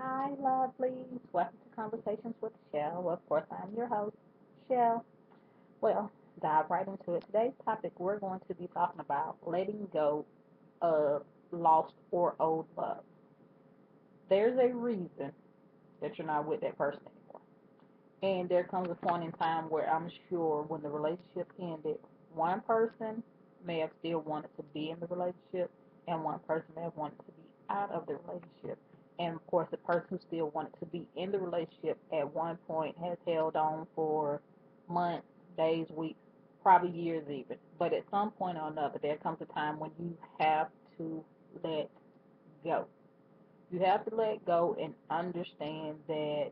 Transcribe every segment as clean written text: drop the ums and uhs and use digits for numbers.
Hi, lovelies. Welcome to Conversations with Shell. Of course, I'm your host, Shell. Well, dive right into it. Today's topic, we're going to be talking about letting go of lost or old love. There's a reason that you're not with that person anymore. And there comes a point in time where I'm sure when the relationship ended, one person may have still wanted to be in the relationship, and one person may have wanted to be out of the relationship. And of course, the person who still wanted to be in the relationship at one point has held on for months, days, weeks, probably years even. But at some point or another, there comes a time when you have to let go. You have to let go and understand that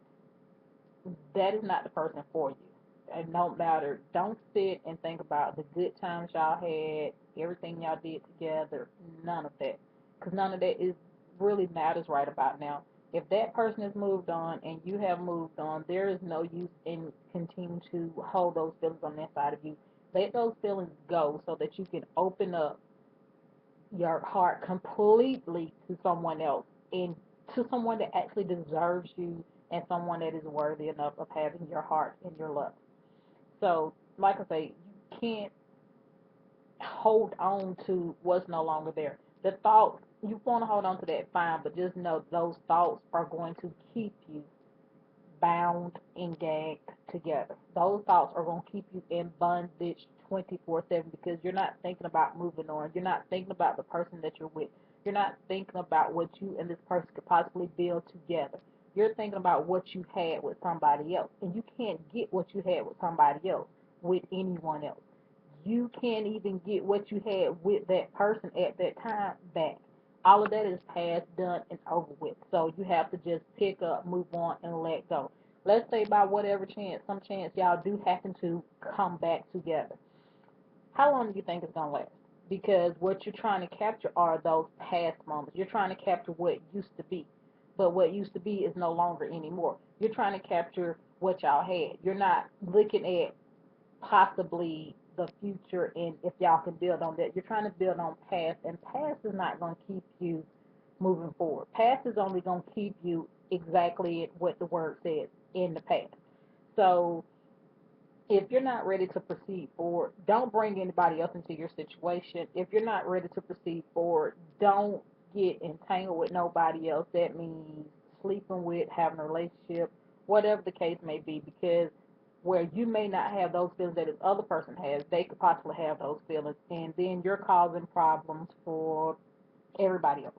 that is not the person for you. And no matter, don't sit and think about the good times y'all had, everything y'all did together, none of that. Because none of that is really matters right about now. If that person has moved on and you have moved on, there is no use in continuing to hold those feelings on the inside of you. Let those feelings go so that you can open up your heart completely to someone else and to someone that actually deserves you and someone that is worthy enough of having your heart and your love. So, like I say, you can't hold on to what's no longer there. The thoughts, you want to hold on to that, fine, but just know those thoughts are going to keep you bound and gagged together. Those thoughts are going to keep you in bondage 24/7 because you're not thinking about moving on. You're not thinking about the person that you're with. You're not thinking about what you and this person could possibly build together. You're thinking about what you had with somebody else. And you can't get what you had with somebody else with anyone else. You can't even get what you had with that person at that time back. All of that is past, done, and over with. So you have to just pick up, move on, and let go. Let's say by whatever chance, some chance y'all do happen to come back together. How long do you think it's gonna last? Because what you're trying to capture are those past moments. You're trying to capture what used to be, but what used to be is no longer anymore. You're trying to capture what y'all had. You're not looking at possibly the future and if y'all can build on that. You're trying to build on past, and past is not going to keep you moving forward. Past is only going to keep you exactly what the word says in the past. So if you're not ready to proceed forward, don't bring anybody else into your situation. If you're not ready to proceed forward, don't get entangled with nobody else. That means sleeping with, having a relationship, whatever the case may be, because where you may not have those feelings that this other person has, they could possibly have those feelings, and then you're causing problems for everybody else,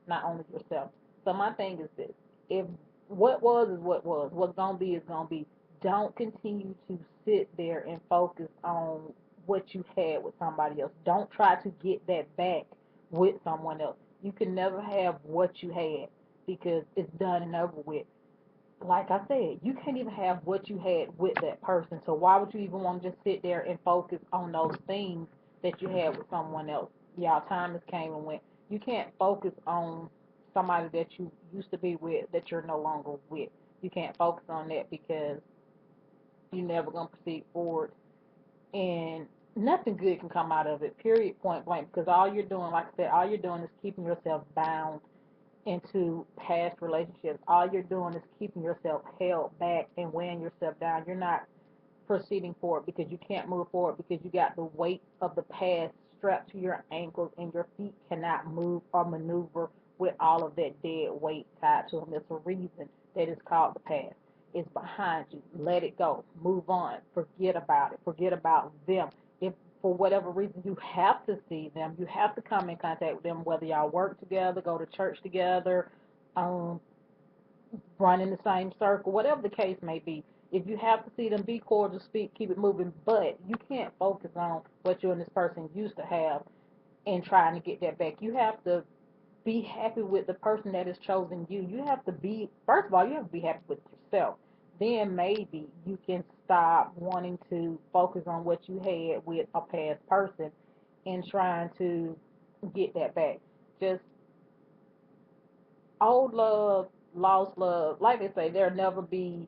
not only yourself. So my thing is this: if what was is what was, what's gonna be is gonna be. Don't continue to sit there and focus on what you had with somebody else. Don't try to get that back with someone else. You can never have what you had because it's done and over with. Like I said, you can't even have what you had with that person. So why would you even want to just sit there and focus on those things that you had with someone else? Y'all time has came and went. You can't focus on somebody that you used to be with that you're no longer with. You can't focus on that because you're never gonna proceed forward and nothing good can come out of it, period, point blank, because all you're doing, like I said, all you're doing is keeping yourself bound into past relationships. All you're doing is keeping yourself held back and weighing yourself down. You're not proceeding forward because you can't move forward because you got the weight of the past strapped to your ankles and your feet cannot move or maneuver with all of that dead weight tied to them. There's a reason that it's called the past. It's behind you. Let it go. Move on. Forget about it. Forget about them. If for whatever reason you have to see them, you have to come in contact with them, whether y'all work together, go to church together, um, run in the same circle, whatever the case may be. If you have to see them, be cordial, speak, keep it moving, but you can't focus on what you and this person used to have and trying to get that back. You have to be happy with the person that has chosen you. You have to be, first of all, you have to be happy with yourself. Then maybe you can stop wanting to focus on what you had with a past person and trying to get that back. Just old love, lost love. Like they say, there'll never be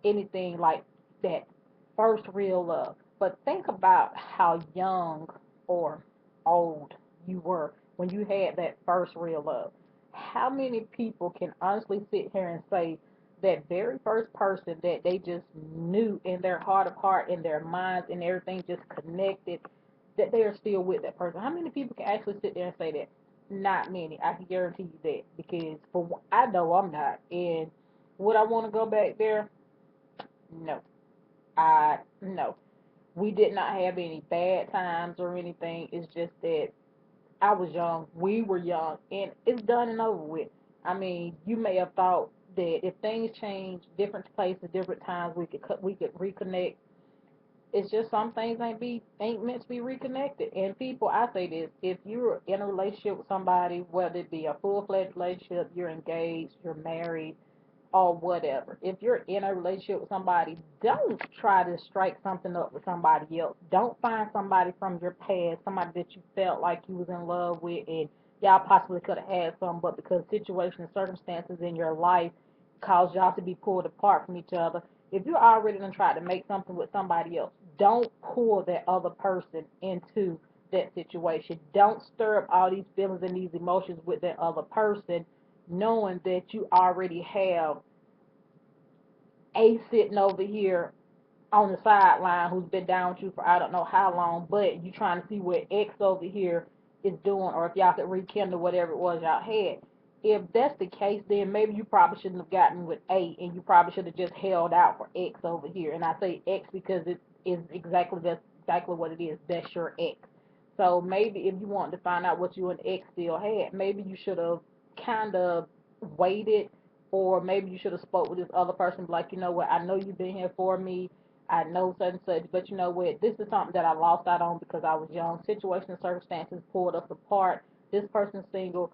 anything like that first real love. But think about how young or old you were when you had that first real love. how many people can honestly sit here and say that very first person that they just knew in their heart of heart, in their minds, and everything just connected, that they are still with that person? How many people can actually sit there and say that? Not many. I can guarantee you that, because I know I'm not. And would I want to go back there? No. I no. We did not have any bad times or anything. It's just that I was young, we were young, and it's done and over with. I mean, you may have thought that if things change, different places, different times, we could reconnect. It's just some things ain't meant to be reconnected. And people, I say this: if you're in a relationship with somebody, whether it be a full fledged relationship, you're engaged, you're married, or whatever. If you're in a relationship with somebody, don't try to strike something up with somebody else. Don't find somebody from your past, somebody that you felt like you was in love with and y'all possibly could have had some, but because situations and circumstances in your life caused y'all to be pulled apart from each other. If you're already gonna try to make something with somebody else, don't pull that other person into that situation. Don't stir up all these feelings and these emotions with that other person, knowing that you already have A sitting over here on the sideline who's been down with you for I don't know how long, but you trying to see what X over here is doing, or if y'all could rekindle whatever it was y'all had. If that's the case, then maybe you probably shouldn't have gotten with A, and you probably should have just held out for X over here. And I say X because it is that's exactly what it is. That's your X. So maybe if you wanted to find out what you and X still had, maybe you should have kind of waited, or maybe you should have spoke with this other person, like, you know what, I know you've been here for me, I know such and such, but you know what, this is something that I lost out on because I was young. Situations and circumstances pulled us apart. This person's single,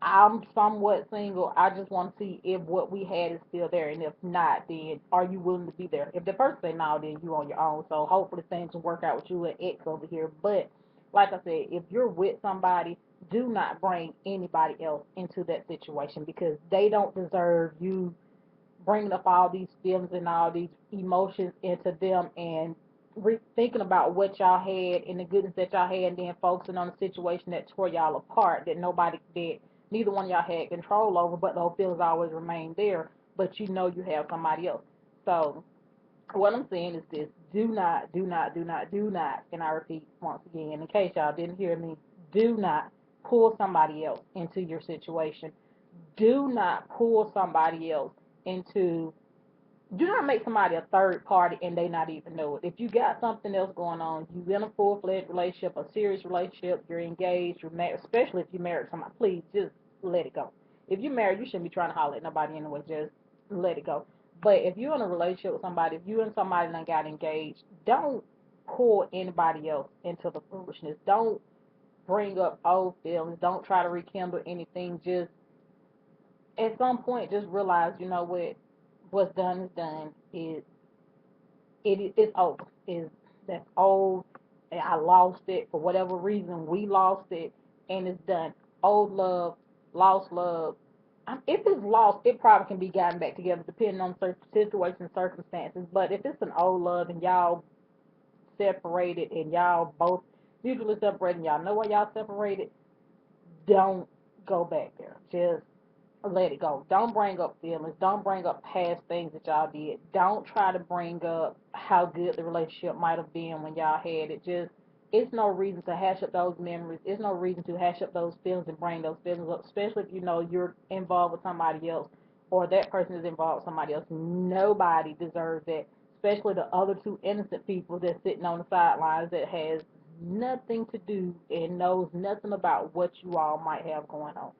I'm somewhat single. I just want to see if what we had is still there, and if not, then are you willing to be there? If the person say no, then you on your own. So hopefully things will work out with you and X over here. But like I said, if you're with somebody, do not bring anybody else into that situation, because they don't deserve you bringing up all these feelings and all these emotions into them, and thinking about what y'all had and the goodness that y'all had, and then focusing on the situation that tore y'all apart, that neither one of y'all had control over, but those feelings always remain there, but you know you have somebody else. So what I'm saying is this: do not, do not, do not, do not, and I repeat once again, in case y'all didn't hear me, do not pull somebody else into your situation. Do not pull somebody else into Do not make somebody a third party and they not even know it. If you got something else going on, you in a full fledged relationship, a serious relationship, you're engaged, you're married, especially if you're married to somebody, please just let it go. If you're married, you shouldn't be trying to holler at nobody anyway, just let it go. But if you're in a relationship with somebody, if you and somebody that got engaged, don't pull anybody else into the foolishness. Don't bring up old feelings. Don't try to rekindle anything. Just at some point, just realize, you know what, what's done is done. It's over. Is That's old. And I lost it for whatever reason. We lost it, and it's done. Old love, lost love. If it's lost, it probably can be gotten back together depending on certain situations and circumstances. But if it's an old love and y'all separated and y'all both mutually separated and y'all know why y'all separated, don't go back there. Just let it go. Don't bring up feelings. Don't bring up past things that y'all did. Don't try to bring up how good the relationship might have been when y'all had it. Just, it's no reason to hash up those memories. It's no reason to hash up those feelings and bring those feelings up, especially if you know you're involved with somebody else, or that person is involved with somebody else. Nobody deserves that, especially the other two innocent people that's sitting on the sidelines that has nothing to do and knows nothing about what you all might have going on.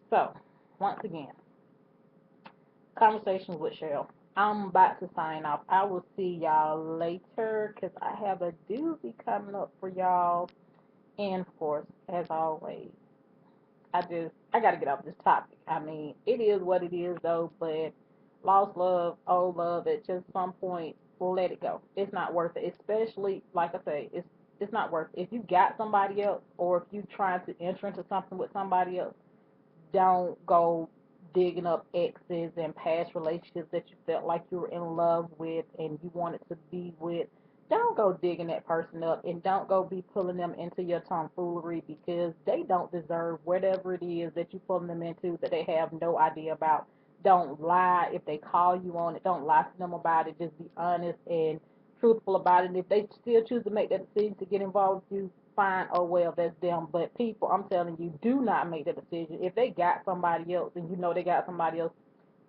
So, once again, conversations with Cheryl. I'm about to sign off. I will see y'all later because I have a doozy coming up for y'all. And of course, as always, I gotta get off this topic. I mean, it is what it is though, but lost love, old love, at just some point, let it go. It's not worth it. Especially, like I say, it's not worth it. If you got somebody else, or if you trying to enter into something with somebody else, don't go digging up exes and past relationships that you felt like you were in love with and you wanted to be with. don't go digging that person up, and don't go be pulling them into your tomfoolery, because they don't deserve whatever it is that you pulling them into that they have no idea about. Don't lie if they call you on it. Don't lie to them about it. Just be honest and truthful about it. And if they still choose to make that decision to get involved with you, fine. Oh well, that's them. But people, I'm telling you, do not make that decision. If they got somebody else and you know they got somebody else,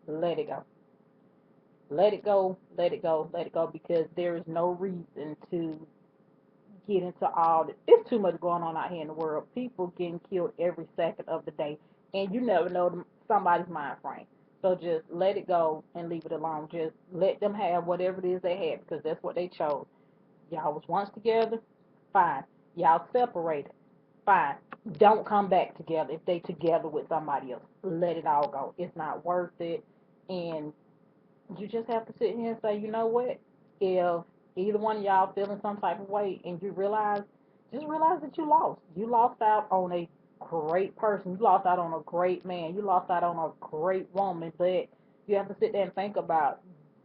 let it go. Let it go, let it go, let it go, because there is no reason to get into all this. It's too much going on out here in the world. People getting killed every second of the day, and you never know somebody's mind frame. So just let it go and leave it alone. Just let them have whatever it is they have, because that's what they chose. Y'all was once together, fine. Y'all separated, fine. Don't come back together if they together with somebody else. Let it all go. It's not worth it, and you just have to sit here and say, you know what? If either one of y'all feeling some type of way and you realize, just realize that you lost. You lost out on a great person. You lost out on a great man. You lost out on a great woman. But you have to sit there and think about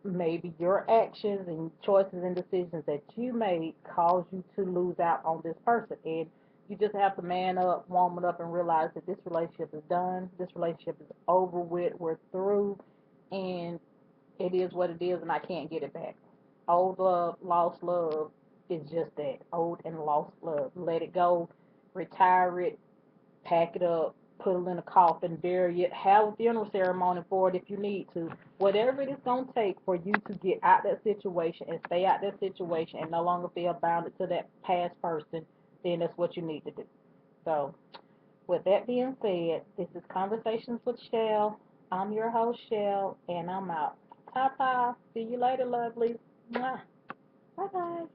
maybe your actions and choices and decisions that you made caused you to lose out on this person. And you just have to man up, woman up, and realize that this relationship is done. This relationship is over with. We're through. And it is what it is, and I can't get it back. Old love, lost love is just that. Old and lost love. Let it go, retire it, pack it up, put it in a coffin, bury it, have a funeral ceremony for it if you need to. Whatever it is going to take for you to get out that situation and stay out that situation and no longer feel bounded to that past person, then that's what you need to do. So, with that being said, this is Conversations with Shell. I'm your host, Shell, and I'm out. Ta ta. See you later, lovelies. Bye bye.